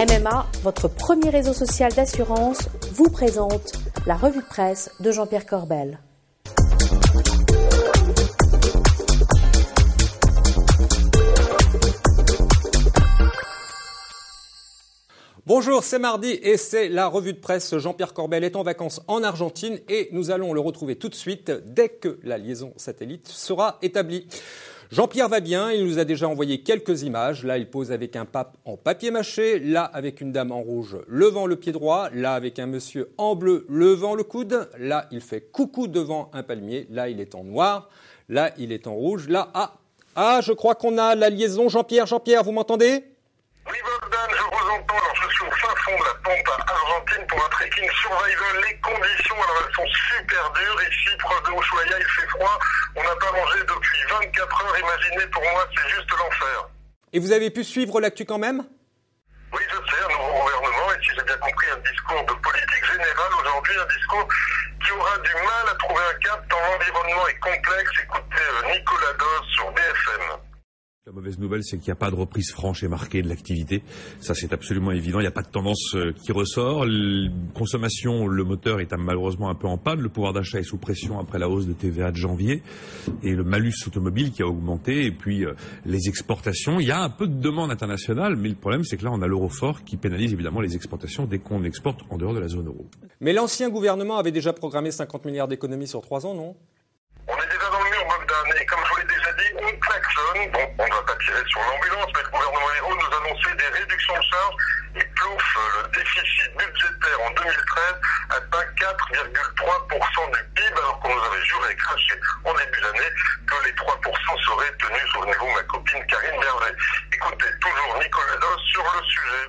MMA, votre premier réseau social d'assurance, vous présente la revue de presse de Jean-Pierre Corbel. Bonjour, c'est mardi et c'est la revue de presse. Jean-Pierre Corbel est en vacances en Argentine et nous allons le retrouver tout de suite dès que la liaison satellite sera établie. Jean-Pierre va bien, il nous a déjà envoyé quelques images. Là, il pose avec un pape en papier mâché, là avec une dame en rouge levant le pied droit, là avec un monsieur en bleu levant le coude, là il fait coucou devant un palmier, là il est en noir, là il est en rouge, là je crois qu'on a la liaison. Jean-Pierre, vous m'entendez ? Oui, Bogdan, je vous entends. Alors, je suis au fin fond de la pampa argentine pour un trekking survival. Les conditions, alors elles sont super dures. Ici, proche de Ushuaia, il fait froid. On n'a pas mangé depuis 24 heures. Imaginez, pour moi, c'est juste l'enfer. Et vous avez pu suivre l'actu quand même ? Oui, je sais, un nouveau gouvernement. Et si j'ai bien compris, un discours de politique générale aujourd'hui, un discours qui aura du mal à trouver un cap tant l'environnement est complexe. Écoutez Nicolas Dos sur BFM. La mauvaise nouvelle, c'est qu'il n'y a pas de reprise franche et marquée de l'activité. Ça, c'est absolument évident. Il n'y a pas de tendance qui ressort. Consommation, le moteur est malheureusement un peu en panne. Le pouvoir d'achat est sous pression après la hausse de TVA de janvier. Et le malus automobile qui a augmenté. Et puis, les exportations. Il y a un peu de demande internationale, mais le problème, c'est que là, on a l'euro fort qui pénalise évidemment les exportations dès qu'on exporte en dehors de la zone euro. Mais l'ancien gouvernement avait déjà programmé 50 milliards d'économies sur 3 ans, non ? On est déjà dans le mur, Bogdan, et comme je vous l'ai déjà dit, on klaxonne. Bon, on ne va pas tirer sur l'ambulance, mais le gouvernement Hérault nous annonçait des réductions de charges et plouf, le déficit budgétaire en 2013 atteint 4,3% du PIB, alors qu'on nous avait juré et craché en début d'année que les 3% seraient tenus. Souvenez-vous, ma copine Karine Berger. Écoutez, toujours Nicolas Dos sur le sujet.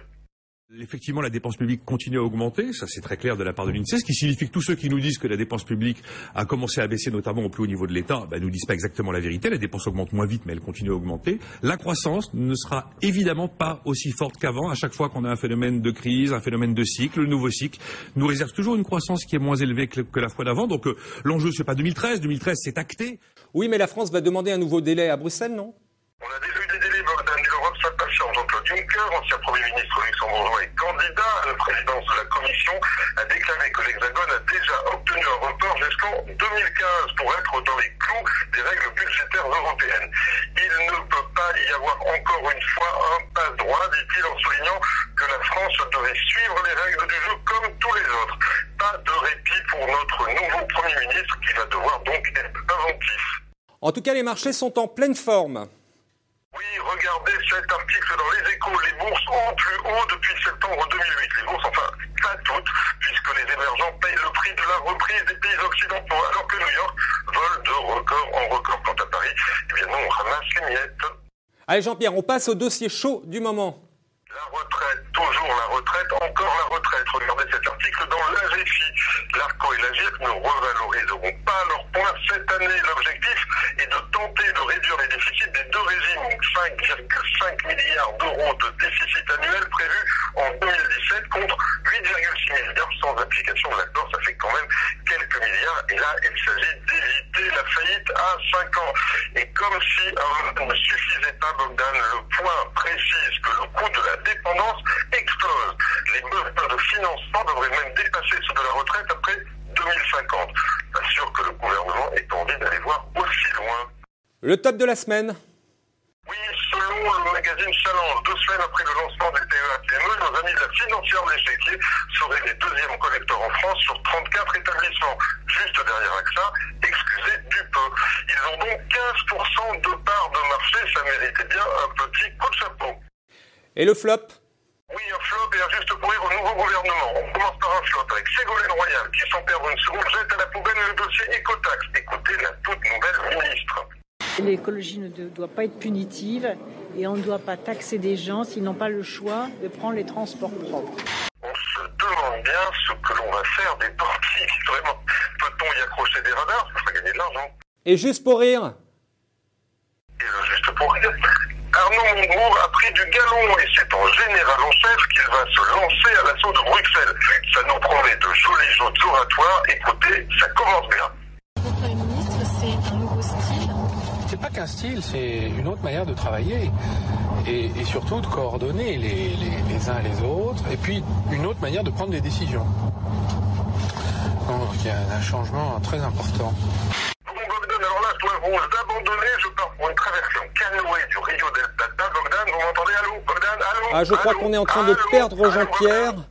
Effectivement, la dépense publique continue à augmenter, ça c'est très clair de la part de l'INSEE, ce qui signifie que tous ceux qui nous disent que la dépense publique a commencé à baisser, notamment au plus haut niveau de l'État, nous disent pas exactement la vérité. La dépense augmente moins vite, mais elle continue à augmenter. La croissance ne sera évidemment pas aussi forte qu'avant. À chaque fois qu'on a un phénomène de crise, un phénomène de cycle, le nouveau cycle nous réserve toujours une croissance qui est moins élevée que la fois d'avant. Donc l'enjeu, c'est pas 2013. 2013, c'est acté. Oui, mais la France va demander un nouveau délai à Bruxelles, non ? On a déjà eu des délais, Bogdan, et l'Europe s'impatiente. Jean-Claude Juncker, ancien Premier ministre luxembourgeois et candidat à la présidence de la Commission, a déclaré que l'Hexagone a déjà obtenu un report jusqu'en 2015 pour être dans les clous des règles budgétaires européennes. Il ne peut pas y avoir encore une fois un passe droit, dit-il, en soulignant que la France devait suivre les règles du jeu comme tous les autres. Pas de répit pour notre nouveau Premier ministre qui va devoir donc être inventif. En tout cas, les marchés sont en pleine forme. Oui, regardez cet article dans Les Échos. Les bourses au plus haut depuis septembre 2008. Les bourses, enfin, pas toutes, puisque les émergents payent le prix de la reprise des pays occidentaux, alors que New York vole de record en record. Quant à Paris, eh bien non, on ramasse les miettes. Allez Jean-Pierre, on passe au dossier chaud du moment. La retraite, toujours la retraite, encore la retraite. Regardez cet article dans l'AGFI. L'ARCO et l'AGIRC ne revaloriseront pas leurs points cette année. L'objectif est de tenter de réduire les déficits des deux régimes. 5,5 milliards d'euros de déficit annuel prévu en 2017 contre 8,6 milliards sans application de l'accord. Ça fait quand même quelques milliards. Et là, il s'agit d'éviter la faillite à 5 ans. Et comme si ne suffisait pas, Bogdan, le point précise que le coût de la dépendance explose. Les besoins de financement devraient même dépasser ceux de la retraite après 2050. Pas sûr que le gouvernement ait envie d'aller voir aussi loin. Le top de la semaine. Oui, selon le magazine Challenge, 2 semaines après le lancement des PEA-PME, nos amis de la financière de l'échiquier seraient les deuxièmes collecteurs en France sur 34 établissements. Juste derrière AXA, excusez du peu. Ils ont donc 15% de part de marché, ça méritait bien un petit coup de chapeau. Et le flop ? Oui, un flop et un juste pourrir au nouveau gouvernement. On commence par un flop avec Ségolène Royal qui, sans perdre une seconde, jette à la poubelle le dossier écotaxe. Écoutez la toute nouvelle ministre. L'écologie ne doit pas être punitive et on ne doit pas taxer des gens s'ils n'ont pas le choix de prendre les transports propres. On se demande bien ce que l'on va faire des portiques. Vraiment, peut-on y accrocher des radars? Ça fera gagner de l'argent. Et juste pour rire. Et juste pour rire. Arnaud Montebourg a pris du galon et c'est en général en chef qu'il va se lancer à l'assaut de Bruxelles. Ça nous promet de jolis jeux oratoires. Écoutez, ça commence bien. Le Premier ministre, c'est un nouveau style. C'est pas qu'un style, c'est une autre manière de travailler et surtout de coordonner les les uns et les autres, et puis une autre manière de prendre des décisions. Donc il y a un changement très important. Bon, Bogdan, alors là, je dois vous abandonner, je pars pour une traversée en canoë du Rio del Plata. Bogdan, vous m'entendez? Allô? Bogdan, allô? Ah, je crois qu'on est en train de perdre allô, Jean-Pierre. Bogdan.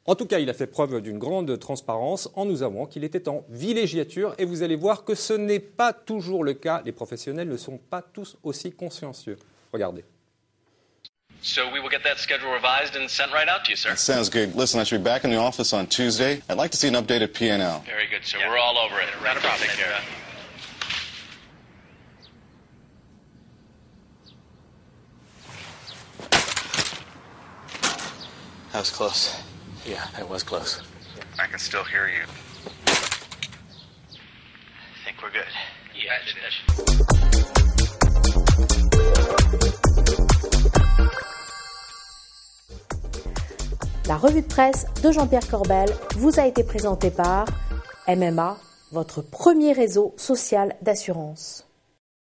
En tout cas, il a fait preuve d'une grande transparence en nous avouant qu'il était en villégiature et vous allez voir que ce n'est pas toujours le cas. Les professionnels ne sont pas tous aussi consciencieux. Regardez. So we will get that schedule revised and sent right out to you, sir. That sounds good. Listen, I should be back in the office on Tuesday. I'd like to see an updated P&L. Very good, sir. Yeah. We're all over it. Not a problem. Take care. That was close. Yeah, it was close. I can still hear you. I think we're good. Yeah, La revue de presse de Jean-Pierre Corbel vous a été présentée par MMA, votre premier réseau social d'assurance.